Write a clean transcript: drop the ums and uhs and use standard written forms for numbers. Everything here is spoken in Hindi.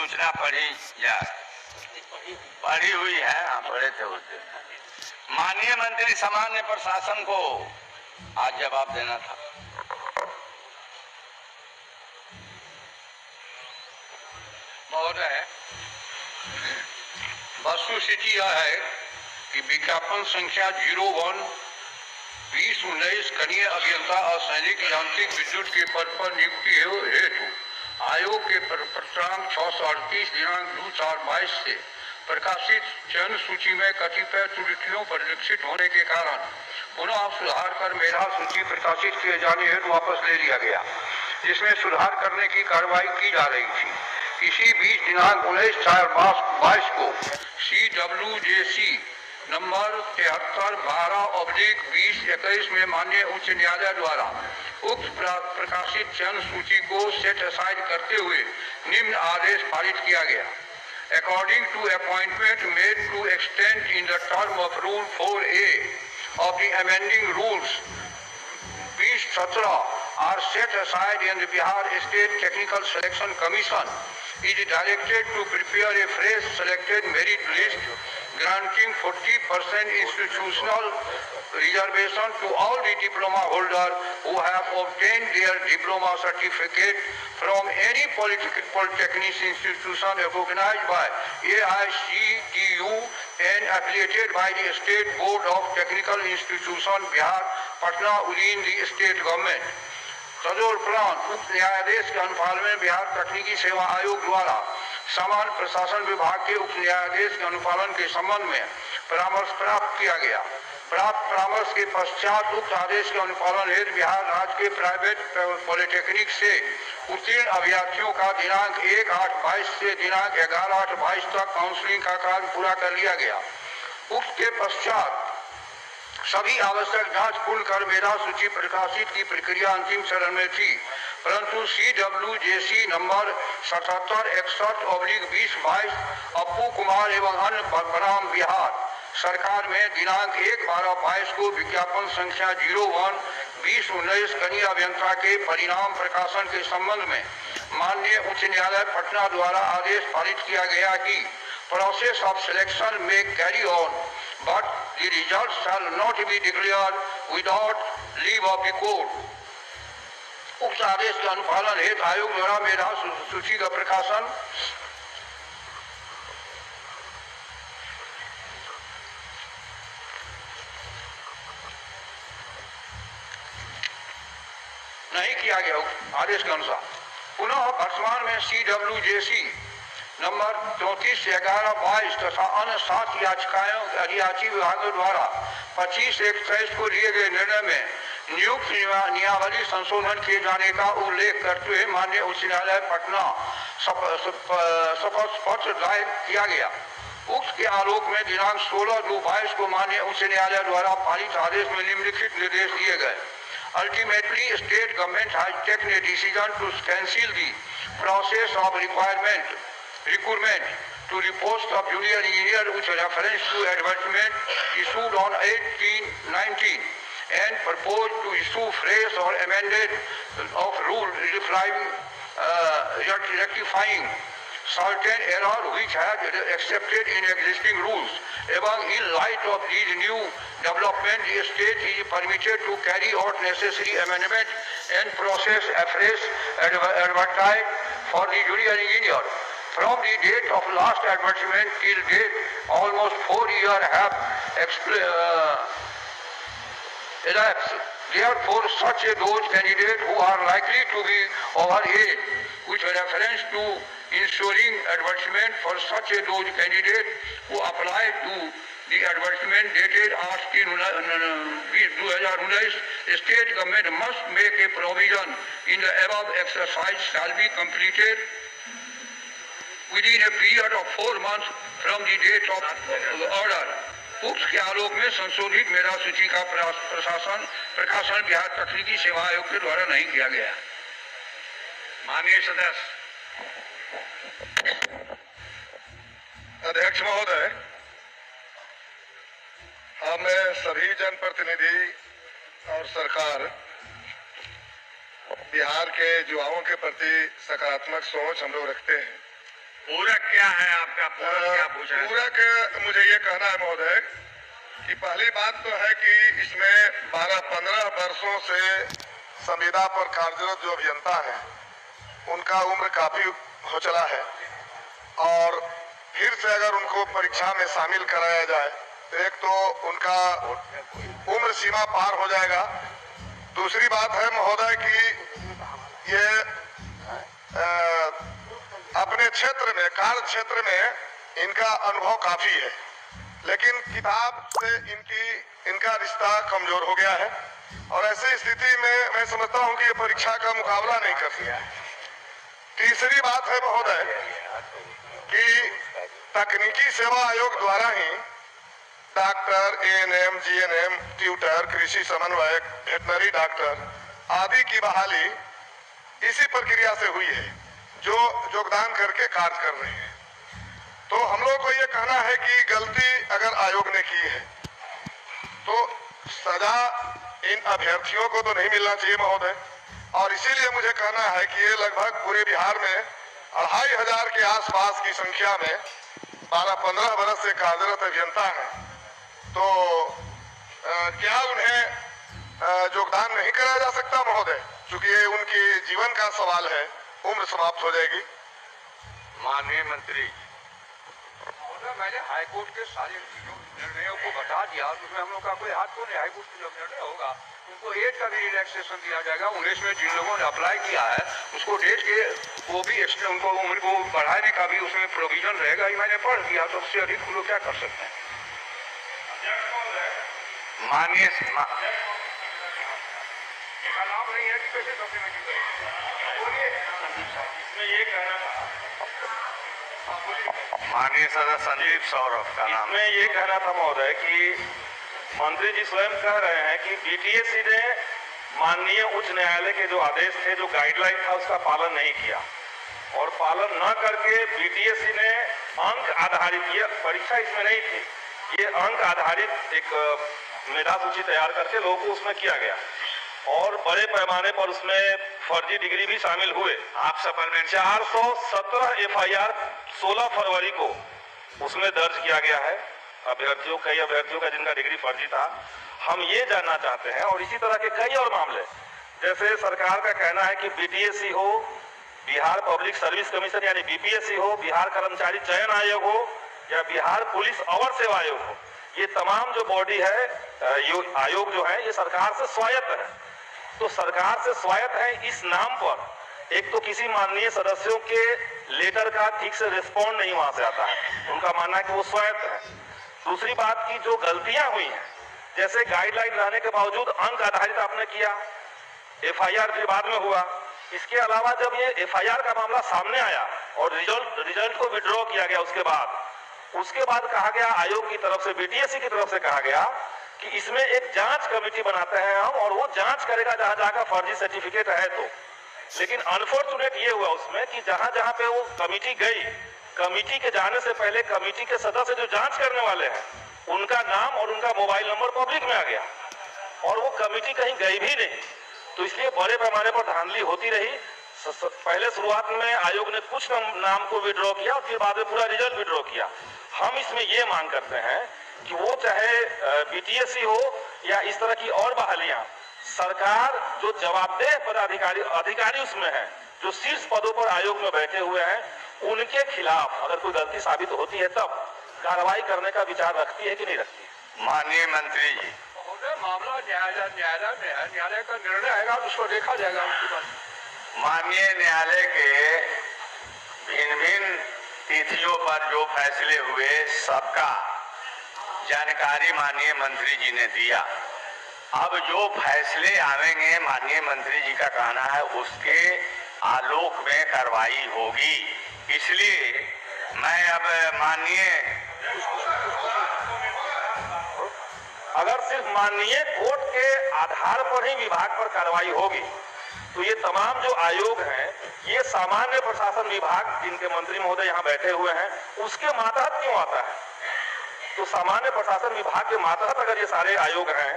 सूचना पढ़ी जाए। पढ़ी हुई है, हाँ पढ़े थे उस दिन। माननीय मंत्री सामान्य प्रशासन को आज जवाब देना था। महोदय, वस्तुस्थिति यह है कि विज्ञापन संख्या 01/2019 कनीय अभियंता असैनिक यांत्रिक विद्युत के पद पर नियुक्ति हेतु आयोग के प्रत्रांक 638 दिनांक 2/4/22 से प्रकाशित चयन सूची में कतिपय त्रुटियों परिलक्षित होने के कारण पुनः सुधार कर मेधा सूची प्रकाशित किए जाने हेतु वापस ले लिया गया, जिसमें सुधार करने की कार्रवाई की जा रही थी। इसी बीच दिनांक 19/4/22 को CWJC नंबर 73/12/2021 में माननीय उच्च न्यायालय द्वारा उक्त प्रकाशित चयन सूची को सेट असाइड करते हुए निम्न आदेश पारित किया गया। According to appointment made to extend in the term of Rule 4A of the amending rules 2017 are set aside, and the Bihar State Technical Selection Commission is directed to prepare a fresh selected merit list granting 40% institutional reservation to all the diploma holders who have obtained their diploma certificate from any polytechnic institution recognized by AICTU and affiliated by the State Board of Technical Institution Bihar, Patna within the state government। तदुपरांत उक्त न्यायाधीश के अनुपालन में बिहार तकनीकी सेवा आयोग द्वारा सामान्य प्रशासन विभाग के उक्त न्यायाधीश के अनुपालन के संबंध में परामर्श प्राप्त किया गया। प्राप्त परामर्श के पश्चात उक्त आदेश के अनुपालन हेतु बिहार राज्य के प्राइवेट पॉलिटेक्निक से उत्तीर्ण अभ्यर्थियों का दिनांक 1/8/22 से दिनांक 11/8/22 तक काउंसलिंग का कार्य पूरा कर लिया गया। उक्त के पश्चात सभी आवश्यक जांच पूर्ण कर मेधा सूची प्रकाशित की प्रक्रिया अंतिम चरण में थी, परंतु CWJC नंबर 7761/2022 अप्पू कुमार एवं अन्य बनाम बिहार सरकार में दिनांक 1/12/22 को विज्ञापन संख्या 01/2019 कनीय अभियंता के परिणाम प्रकाशन के संबंध में माननीय उच्च न्यायालय पटना द्वारा आदेश पारित किया गया कि process of selection may carry on, but the results shall not be declared without leave of the court। उक्त आदेश के अनुपालन हेतु आयोग द्वारा मेधा सूची का प्रकाशन नहीं किया गया। आदेश के अनुसार पुनः वर्तमान में CWJC नंबर 34/11/22 तथा अन्य 7 याचिकाएं विभागों द्वारा 25/1/23 को लिए गए निर्णय में नियुक्त नियमावली संशोधन किए जाने का उल्लेख करते हुए माननीय उच्च न्यायालय पटना शपथ पत्र दायर किया गया। उक्त के आलोक में दिनांक 16/2/22 को माननीय उच्च न्यायालय द्वारा पारित आदेश में निम्नलिखित निर्देश दिए गए। Ultimately, state government has taken a decision to cancel the process of recruitment to the post of junior engineer with reference to advertisement issued on 18/19 and propose to issue fresh or amended of rule rectifying certain error which had accepted in existing rules। Even in light of these new development, the state is permitted to carry out necessary amendment and process afresh advertise for the junior engineer। From the date of last advertisement till date, almost 4 years have elapsed। Therefore, such those candidates who are likely to be over age, with reference to ensuring advertisement for such those candidates who apply to the advertisement dated 8/2019, state government must make a provision in the above exercise shall be completed within a period of 4 months from the date of the order। उक्त के आलोक में संशोधित मेधा सूची का प्रकाशन बिहार तकनीकी सेवा आयोग के द्वारा नहीं किया गया। माननीय सदस्य। अध्यक्ष महोदय, हम सभी जनप्रतिनिधि और सरकार बिहार के युवाओं के प्रति सकारात्मक सोच हम लोग रखते हैं। पूरक क्या है आपका? पूरक क्या पूछ रहे हैं? पूरक मुझे ये कहना है महोदय कि पहली बात तो है कि इसमें 12-15 वर्षों से संविदा पर कार्यरत जो अभियंता हैं उनका उम्र काफी हो चला है और फिर से अगर उनको परीक्षा में शामिल कराया जाए तो एक तो उनका उम्र सीमा पार हो जाएगा। दूसरी बात है महोदय कि ये अपने क्षेत्र में, कार्य क्षेत्र में इनका अनुभव काफी है, लेकिन किताब से इनका रिश्ता कमजोर हो गया है और ऐसी स्थिति में मैं समझता हूं कि ये परीक्षा का मुकाबला नहीं कर सकते। तीसरी बात है महोदय कि तकनीकी सेवा आयोग द्वारा ही डॉक्टर, एएनएम, जीएनएम, ट्यूटर, कृषि समन्वयक, वेटनरी डॉक्टर आदि की बहाली इसी प्रक्रिया से हुई है जो योगदान करके कार्य कर रहे हैं। तो हम लोग को ये कहना है कि गलती अगर आयोग ने की है तो सजा इन अभ्यर्थियों को तो नहीं मिलना चाहिए महोदय। और इसीलिए मुझे कहना है कि ये लगभग पूरे बिहार में 2500 के आसपास की संख्या में 12-15 वर्ष से कार्यरत अभियंता हैं, तो क्या उन्हें योगदान नहीं कराया जा सकता महोदय? क्योंकि ये उनके जीवन का सवाल है, उम्र समाप्त हो जाएगी। माननीय मंत्री, मैंने हाईकोर्ट के सारे निर्णयों को बता दिया, उसमें हम लोग का कोई हाथ तो नहीं। हाईकोर्ट का जो निर्णय होगा उनको एज का भी रिलैक्सेशन दिया जाएगा। 19 में जिन लोगों ने अप्लाई किया है उसको डेट के वो भी एक्स्ट्रा उनको उम्र को बढ़ाने का भी उसमें प्रोविजन रहेगा। ये मैंने पढ़ दिया, तो उससे अधिक लोग क्या कर सकते हैं? माननीय नाम नहीं है कि कैसे सप्लीमेंट्री इसमें ये कहना था। माननीय सदस्य संजीव सौरभ का नाम। मैं ये कहना था महोदय कि मंत्री जी स्वयं कह रहे हैं कि बीटीएससी ने माननीय उच्च न्यायालय के जो आदेश थे, जो गाइडलाइन था, उसका पालन नहीं किया और पालन न करके बीटीएससी ने अंक आधारित, ये परीक्षा इसमें नहीं थी, ये अंक आधारित एक मेधा सूची तैयार करके लोगों को उसमें किया गया और बड़े पैमाने पर उसमें फर्जी डिग्री भी शामिल हुए। आप सप्लीमेंट 417 एफआईआर 16 फरवरी को उसमें दर्ज किया गया है कई अभ्यर्थियों का जिनका डिग्री फर्जी था। हम ये जानना चाहते हैं, और इसी तरह के कई और मामले, जैसे सरकार का कहना है कि बीटीएससी हो, बिहार पब्लिक सर्विस कमीशन यानी बीपीएससी हो, बिहार कर्मचारी चयन आयोग हो या बिहार पुलिस अवर सेवा आयोग हो, ये तमाम जो बॉडी है, आयोग जो है, ये सरकार से स्वायत्त है। तो सरकार से स्वायत्त है इस नाम पर एक तो किसी माननीय सदस्यों के लेटर का ठीक से रिस्पॉन्ड नहीं वहां से आता है, उनका मानना है कि वो स्वायत्त है। दूसरी बात की जो गलतियां हुई हैं, जैसे गाइडलाइन रहने के बावजूद अंक आधारित आपने किया, एफआईआर फिर बाद में हुआ। इसके अलावा जब ये एफआईआर का मामला सामने आया और रिजल्ट को विड्रॉ किया गया, उसके बाद कहा गया आयोग की तरफ से, बीटीएससी की तरफ से कहा गया कि इसमें एक जांच कमेटी बनाते हैं हम और वो जांच करेगा जहां जहां का फर्जी सर्टिफिकेट है। तो लेकिन अनफॉर्चुनेट ये हुआ उसमें कि जहां जहां पे वो कमेटी गई, कमेटी के जाने से पहले कमेटी के सदस्य जो जांच करने वाले हैं उनका नाम और उनका मोबाइल नंबर पब्लिक में आ गया और वो कमेटी कहीं गई भी नहीं। तो इसलिए बड़े पैमाने पर धांधली होती रही। पहले शुरुआत में आयोग ने कुछ नाम को विड्रॉ किया और फिर बाद में पूरा रिजल्ट विड्रॉ किया। हम इसमें ये मांग करते हैं कि वो चाहे बीटीएससी हो या इस तरह की और बहालियां, सरकार जो जवाबदेह अधिकारी उसमें है, जो शीर्ष पदों पर आयोग में बैठे हुए हैं, उनके खिलाफ अगर कोई गलती साबित होती है तब कार्रवाई करने का विचार रखती है कि नहीं रखती है? माननीय मंत्री जी, मामला न्यायालय में है, न्यायालय का निर्णय आएगा, उसको देखा जाएगा। उसके बाद माननीय न्यायालय के भिन्न भिन्न तिथियों पर जो फैसले हुए सबका जानकारी माननीय मंत्री जी ने दिया। अब जो फैसले आवेंगे, माननीय मंत्री जी का कहना है उसके आलोक में कार्रवाई होगी। इसलिए मैं अब अगर सिर्फ माननीय कोर्ट के आधार पर ही विभाग पर कार्रवाई होगी तो ये तमाम जो आयोग हैं, ये सामान्य प्रशासन विभाग जिनके मंत्री महोदय यहाँ बैठे हुए हैं उसके मातहत क्यों आता है? तो सामान्य प्रशासन विभाग के मातहत अगर ये सारे आयोग हैं